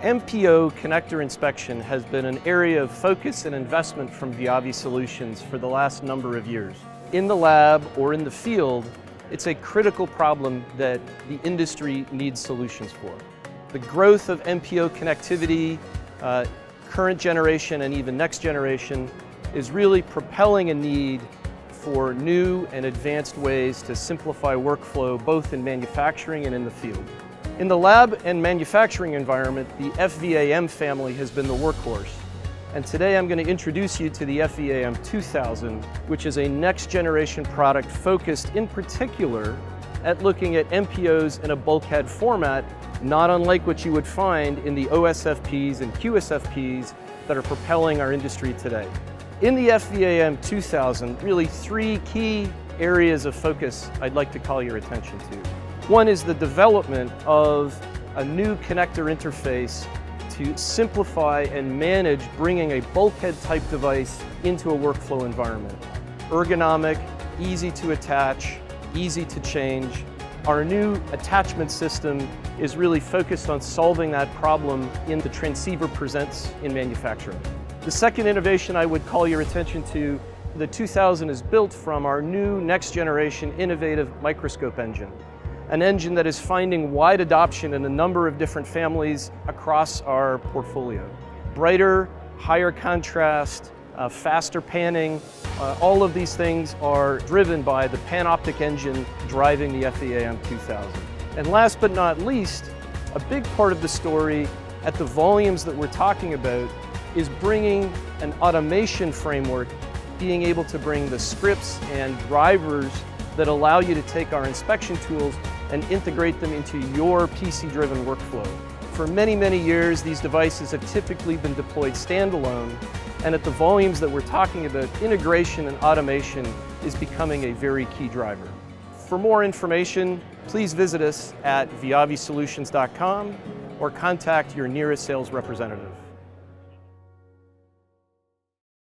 MPO connector inspection has been an area of focus and investment from VIAVI Solutions for the last number of years. In the lab or in the field, it's a critical problem that the industry needs solutions for. The growth of MPO connectivity, current generation and even next generation, is really propelling a need for new and advanced ways to simplify workflow both in manufacturing and in the field. In the lab and manufacturing environment, the FVAm family has been the workhorse. And today I'm going to introduce you to the FVAm 2000, which is a next generation product focused in particular at looking at MPOs in a bulkhead format, not unlike what you would find in the OSFPs and QSFPs that are propelling our industry today. In the FVAm 2000, really three key areas of focus I'd like to call your attention to. One is the development of a new connector interface to simplify and manage bringing a bulkhead type device into a workflow environment. Ergonomic, easy to attach, easy to change. Our new attachment system is really focused on solving that problem in the transceiver presents in manufacturing. The second innovation I would call your attention to, the 2000 is built from our new next generation innovative microscope engine. An engine that is finding wide adoption in a number of different families across our portfolio. Brighter, higher contrast, faster panning, all of these things are driven by the Panoptic engine driving the FVAm 2000. And last but not least, a big part of the story at the volumes that we're talking about is bringing an automation framework, being able to bring the scripts and drivers that allow you to take our inspection tools and integrate them into your PC-driven workflow. For many, many years, these devices have typically been deployed standalone, and at the volumes that we're talking about, integration and automation is becoming a very key driver. For more information, please visit us at viavisolutions.com or contact your nearest sales representative.